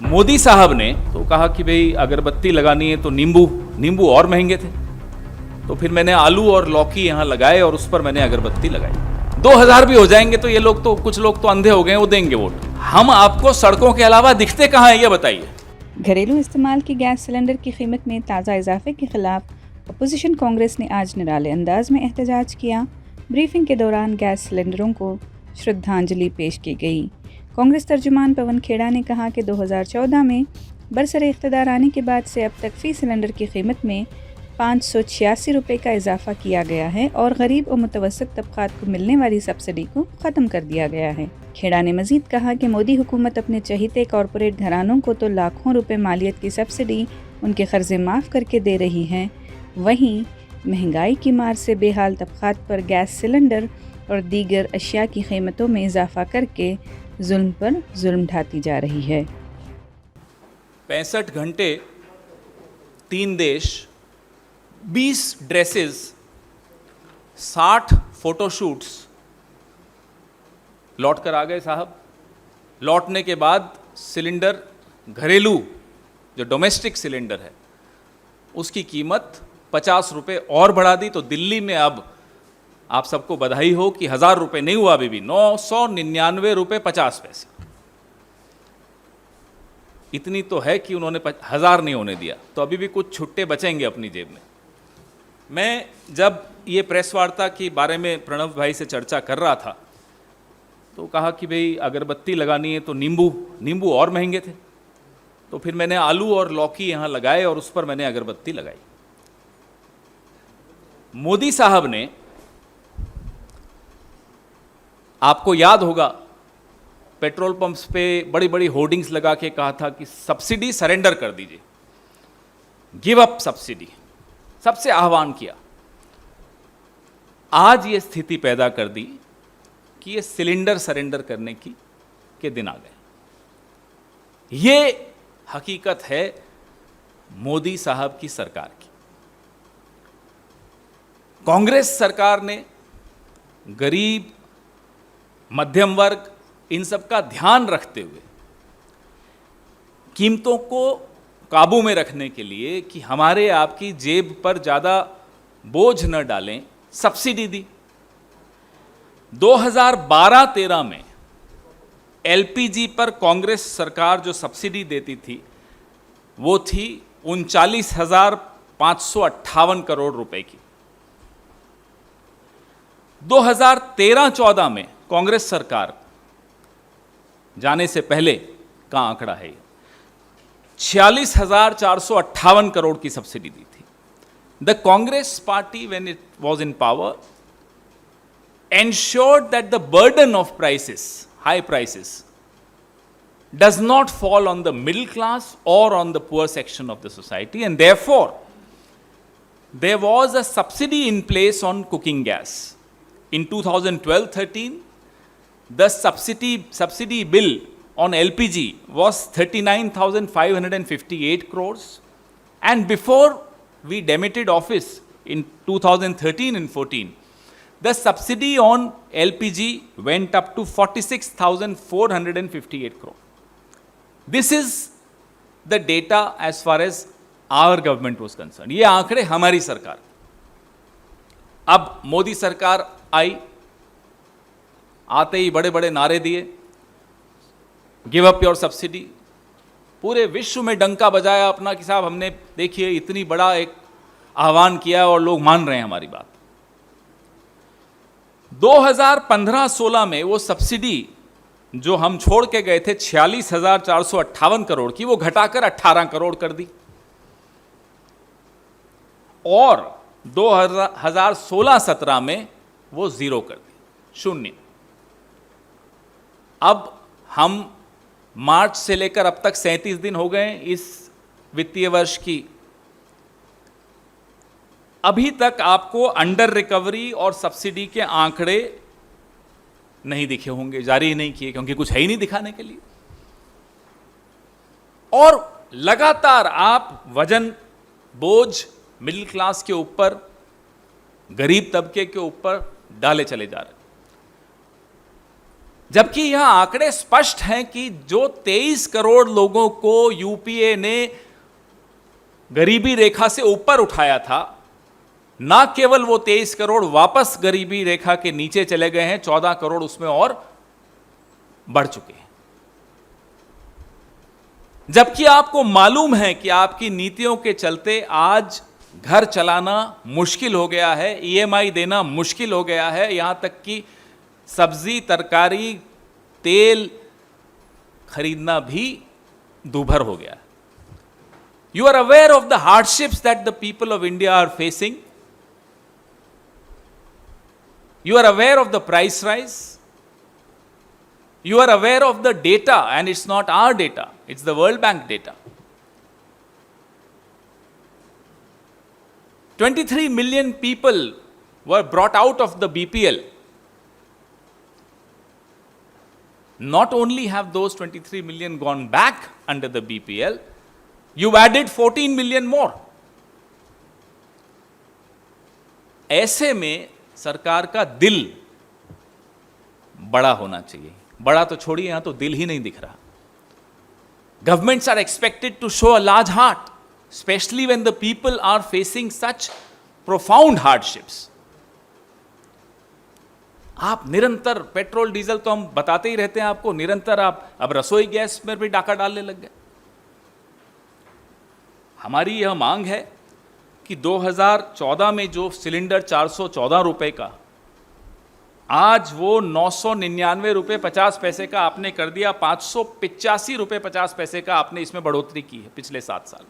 मोदी साहब ने तो कहा कि भाई अगरबत्ती लगानी है तो नींबू और महंगे थे, तो फिर मैंने आलू और लौकी यहाँ लगाए और उस पर मैंने अगरबत्ती लगाई। 2000 भी हो जाएंगे तो ये लोग तो, कुछ लोग तो अंधे हो गए, वो देंगे वोट। हम आपको सड़कों के अलावा दिखते कहाँ हैं ये बताइए। घरेलू इस्तेमाल की गैस सिलेंडर की कीमत में ताज़ा इजाफे के खिलाफ अपोजिशन कांग्रेस ने आज निराले अंदाज में एहतजाज किया। ब्रीफिंग के दौरान गैस सिलेंडरों को श्रद्धांजलि पेश की गई। कांग्रेस तर्जुमान पवन खेड़ा ने कहा कि 2014 में बरसरे इख्तिदार आने के बाद से अब तक फ़ी सिलेंडर की कीमत में 586 रुपये का इजाफा किया गया है और गरीब और मुतवसत तबकात को मिलने वाली सब्सिडी को ख़त्म कर दिया गया है। खेड़ा ने मजीद कहा कि मोदी हुकूमत अपने चहीते कॉरपोरेट घरानों को तो लाखों रुपए मालियत की सब्सिडी उनके कर्जे माफ़ करके दे रही है, वहीं महंगाई की मार से बेहाल तबकात पर गैस सिलेंडर और दीगर अशिया की कीमतों में इजाफा करके जुल्म पर जुल्म ढाती जा रही है। 65 घंटे 3 देश, 20 ड्रेसेस, 60 फोटोशूट्स, लौट कर आ गए साहब। लौटने के बाद सिलेंडर, घरेलू जो डोमेस्टिक सिलेंडर है, उसकी कीमत 50 रुपये और बढ़ा दी। तो दिल्ली में अब आप सबको बधाई हो कि 1000 रुपये नहीं हुआ, अभी भी 999 रुपये 50 पैसे। इतनी तो है कि उन्होंने 1000 नहीं होने दिया, तो अभी भी कुछ छुट्टे बचेंगे अपनी जेब में। मैं जब ये प्रेस वार्ता के बारे में प्रणव भाई से चर्चा कर रहा था तो कहा कि भाई अगरबत्ती लगानी है तो नींबू और महंगे थे, तो फिर मैंने आलू और लौकी यहाँ लगाए और उस पर मैंने अगरबत्ती लगाई। मोदी साहब ने, आपको याद होगा, पेट्रोल पंप्स पे बड़ी बड़ी होर्डिंग्स लगा के कहा था कि सब्सिडी सरेंडर कर दीजिए, गिव अप सब्सिडी, सबसे आह्वान किया। आज ये स्थिति पैदा कर दी कि ये सिलेंडर सरेंडर करने के दिन आ गए। ये हकीकत है मोदी साहब की सरकार की। कांग्रेस सरकार ने गरीब, मध्यम वर्ग, इन सब का ध्यान रखते हुए कीमतों को काबू में रखने के लिए कि हमारे आपकी जेब पर ज़्यादा बोझ न डालें, सब्सिडी दी। 2012-13 में एलपीजी पर कांग्रेस सरकार जो सब्सिडी देती थी वो थी 39,558 करोड़ रुपए की। 2013-14 में कांग्रेस सरकार जाने से पहले का आंकड़ा है, 46,458 करोड़ की सब्सिडी दी थी। The Congress party when it was in power ensured that the burden of prices, high prices, does not fall on the middle class or on the poor section of the society, and therefore there was a subsidy in place on cooking gas. In 2012-13, the subsidy bill on LPG was 39,558 crores, and before we demitted office in 2013 and 14, the subsidy on LPG went up to 46,458 crore. This is the data as far as our government was concerned. ये आंकड़े हमारी सरकार। अब मोदी सरकार आई, आते ही बड़े बड़े नारे दिए, गिव अप योर सब्सिडी, पूरे विश्व में डंका बजाया अपना कि साहब हमने, देखिए इतनी बड़ा एक आह्वान किया और लोग मान रहे हैं हमारी बात। 2015-16 में वो सब्सिडी जो हम छोड़ के गए थे 46,458 करोड़ की, वो घटाकर 18 करोड़ कर दी, और 2016-17 में वो जीरो कर दी, 0। अब हम मार्च से लेकर अब तक 37 दिन हो गए इस वित्तीय वर्ष की। अभी तक आपको अंडर रिकवरी और सब्सिडी के आंकड़े नहीं दिखे होंगे, जारी नहीं किए, क्योंकि कुछ है ही नहीं दिखाने के लिए। और लगातार आप वजन, बोझ मिडिल क्लास के ऊपर, गरीब तबके के ऊपर डाले चले जा रहे। जबकि यह आंकड़े स्पष्ट हैं कि जो 23 करोड़ लोगों को यूपीए ने गरीबी रेखा से ऊपर उठाया था, ना केवल वो 23 करोड़ वापस गरीबी रेखा के नीचे चले गए हैं, 14 करोड़ उसमें और बढ़ चुके हैं। जबकि आपको मालूम है कि आपकी नीतियों के चलते आज घर चलाना मुश्किल हो गया है, ईएमआई देना मुश्किल हो गया है, यहां तक कि सब्जी, तरकारी, तेल खरीदना भी दूभर हो गया है। You are aware of the hardships that the people of India are facing. You are aware of the price rise. You are aware of the data, and it's not our data, it's the World Bank data. 23 million people were brought out of the BPL. Not only have those 23 million gone back under the BPL, you've added 14 million more. ऐसे में सरकार का दिल बड़ा होना चाहिए। बड़ा तो छोड़िए, यहां तो दिल ही नहीं दिख रहा। Governments are expected to show a large heart, especially when the people are facing such profound hardships. आप निरंतर पेट्रोल डीजल तो हम बताते ही रहते हैं आपको, निरंतर आप अब रसोई गैस में भी डाका डालने लग गए। हमारी यह मांग है कि 2014 में जो सिलेंडर 414 रुपए का, आज वो 999 रुपए 50 पैसे का आपने कर दिया, 585 रुपए 50 पैसे का आपने इसमें बढ़ोतरी की है पिछले 7 साल।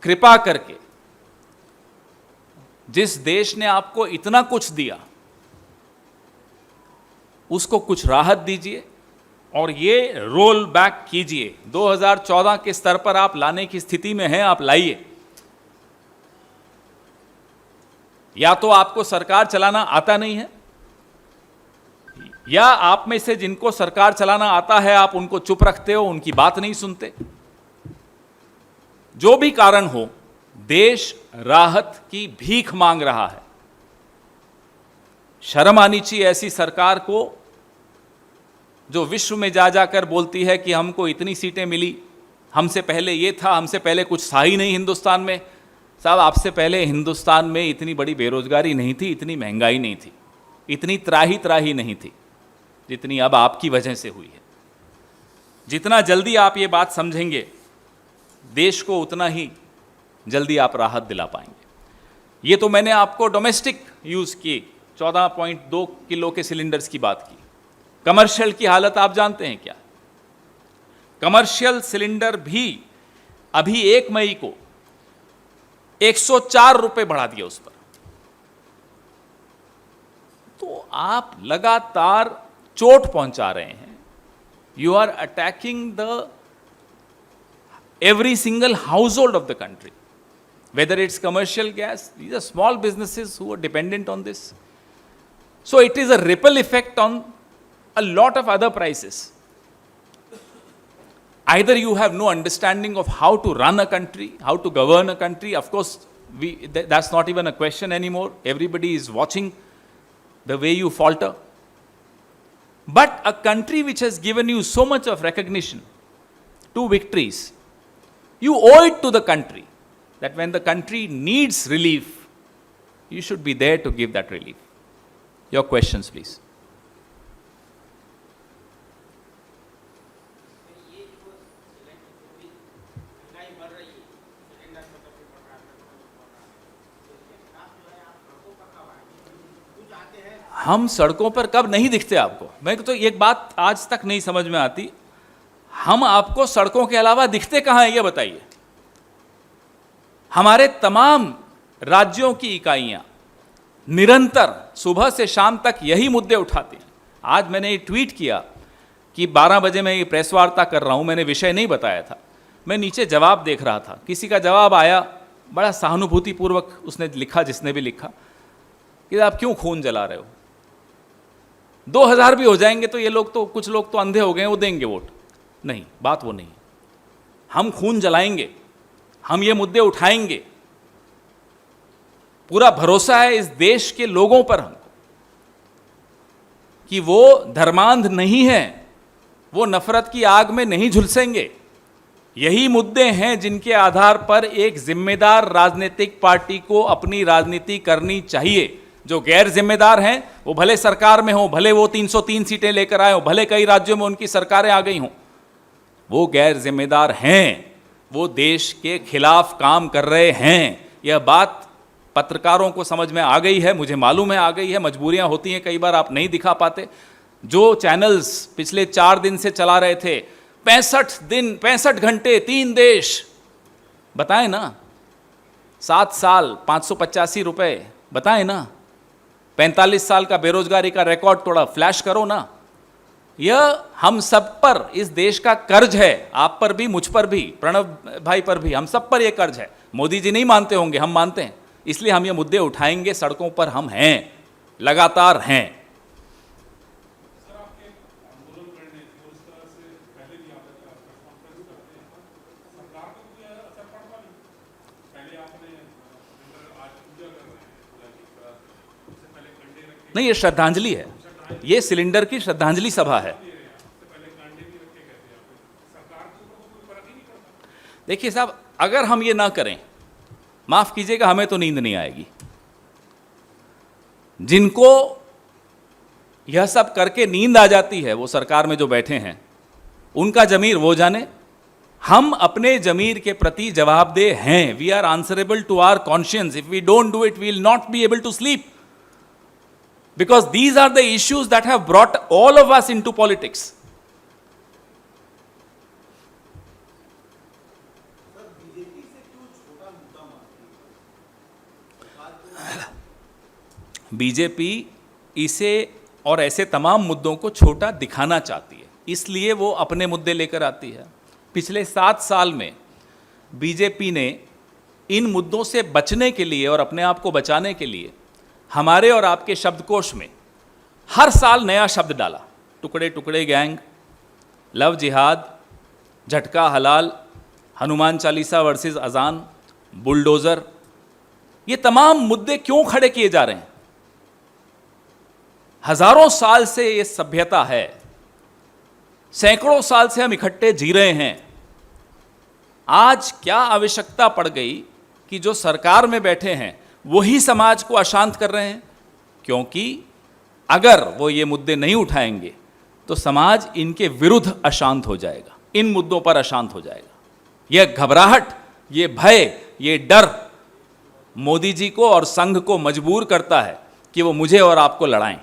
कृपा करके जिस देश ने आपको इतना कुछ दिया उसको कुछ राहत दीजिए और ये रोल बैक कीजिए। 2014 के स्तर पर आप लाने की स्थिति में हैं, आप लाइए। या तो आपको सरकार चलाना आता नहीं है, या आप में से जिनको सरकार चलाना आता है आप उनको चुप रखते हो, उनकी बात नहीं सुनते। जो भी कारण हो, देश राहत की भीख मांग रहा है। शर्म आनी चाहिए ऐसी सरकार को जो विश्व में जा जाकर बोलती है कि हमको इतनी सीटें मिली, हमसे पहले ये था, हमसे पहले कुछ था ही नहीं हिंदुस्तान में। साहब, आपसे पहले हिंदुस्तान में इतनी बड़ी बेरोजगारी नहीं थी, इतनी महंगाई नहीं थी, इतनी त्राही त्राही नहीं थी जितनी अब आपकी वजह से हुई है। जितना जल्दी आप ये बात समझेंगे, देश को उतना ही जल्दी आप राहत दिला पाएंगे। ये तो मैंने आपको डोमेस्टिक यूज की 14.2 किलो के सिलेंडर्स की बात की। कमर्शियल की हालत आप जानते हैं क्या? कमर्शियल सिलेंडर भी अभी 1 मई को 104 रुपए बढ़ा दिया उस पर। तो आप लगातार चोट पहुंचा रहे हैं। You are attacking the every single household of the country, whether it's commercial gas, these are small businesses who are dependent on this. So it is a ripple effect on a lot of other prices. Either you have no understanding of how to run a country, how to govern a country. Of course, that's not even a question anymore. Everybody is watching the way you falter. But a country which has given you so much of recognition, 2 victories, you owe it to the country that when the country needs relief, you should be there to give that relief. Your questions, please. हम सड़कों पर कब नहीं दिखते आपको? मैं तो एक बात आज तक नहीं समझ में आती, हम आपको सड़कों के अलावा दिखते कहां हैं ये बताइए। हमारे तमाम राज्यों की इकाइयां निरंतर सुबह से शाम तक यही मुद्दे उठाती हैं। आज मैंने ये ट्वीट किया कि 12 बजे मैं ये प्रेस वार्ता कर रहा हूं, मैंने विषय नहीं बताया था। मैं नीचे जवाब देख रहा था, किसी का जवाब आया, बड़ा सहानुभूतिपूर्वक उसने लिखा, जिसने भी लिखा, कि आप क्यों खून जला रहे हो, 2000 भी हो जाएंगे तो ये लोग तो, कुछ लोग तो अंधे हो गए, वो देंगे वोट। नहीं, बात वो नहीं। हम खून जलाएंगे, हम ये मुद्दे उठाएंगे। पूरा भरोसा है इस देश के लोगों पर हमको कि वो धर्मांध नहीं है, वो नफरत की आग में नहीं झुलसेंगे। यही मुद्दे हैं जिनके आधार पर एक जिम्मेदार राजनीतिक पार्टी को अपनी राजनीति करनी चाहिए। जो गैर जिम्मेदार हैं वो भले सरकार में हो, भले वो 303 सीटें लेकर आए हो, भले कई राज्यों में उनकी सरकारें आ गई हों, वो गैर जिम्मेदार हैं, वो देश के खिलाफ काम कर रहे हैं। यह बात पत्रकारों को समझ में आ गई है, मुझे मालूम है आ गई है, मजबूरियां होती हैं, कई बार आप नहीं दिखा पाते। जो चैनल्स पिछले 4 दिन से चला रहे थे 65 घंटे 3 देश, बताएं ना, 7 साल 585 रुपए, बताएं ना, 45 साल का बेरोजगारी का रिकॉर्ड तोड़ा, फ्लैश करो ना। यह हम सब पर, इस देश का कर्ज है, आप पर भी, मुझ पर भी, प्रणव भाई पर भी, हम सब पर यह कर्ज है। मोदी जी नहीं मानते होंगे, हम मानते हैं, इसलिए हम ये मुद्दे उठाएंगे। सड़कों पर हम हैं, लगातार हैं। नहीं, ये श्रद्धांजलि है, ये सिलेंडर की श्रद्धांजलि सभा है। देखिए साहब, अगर हम ये ना करें, माफ कीजिएगा, हमें तो नींद नहीं आएगी। जिनको यह सब करके नींद आ जाती है, वो सरकार में जो बैठे हैं, उनका जमीर वो जाने। हम अपने जमीर के प्रति जवाबदेह हैं। We are answerable to our conscience. If we don't do it, we will not be able to sleep, because these are the issues that have brought all of us into politics. BJP इसे और ऐसे तमाम मुद्दों को छोटा दिखाना चाहती है, इसलिए वो अपने मुद्दे लेकर आती है। पिछले 7 साल में बीजेपी ने इन मुद्दों से बचने के लिए और अपने आप को बचाने के लिए हमारे और आपके शब्दकोश में हर साल नया शब्द डाला। टुकड़े टुकड़े गैंग, लव जिहाद, झटका हलाल, हनुमान चालीसा वर्सेस अजान, बुलडोज़र, ये तमाम मुद्दे क्यों खड़े किए जा रहे हैं? हजारों साल से ये सभ्यता है, सैकड़ों साल से हम इकट्ठे जी रहे हैं। आज क्या आवश्यकता पड़ गई कि जो सरकार में बैठे हैं वही समाज को अशांत कर रहे हैं? क्योंकि अगर वो ये मुद्दे नहीं उठाएंगे तो समाज इनके विरुद्ध अशांत हो जाएगा, इन मुद्दों पर अशांत हो जाएगा। यह घबराहट, ये भय, ये डर मोदी जी को और संघ को मजबूर करता है कि वो मुझे और आपको लड़ाएं।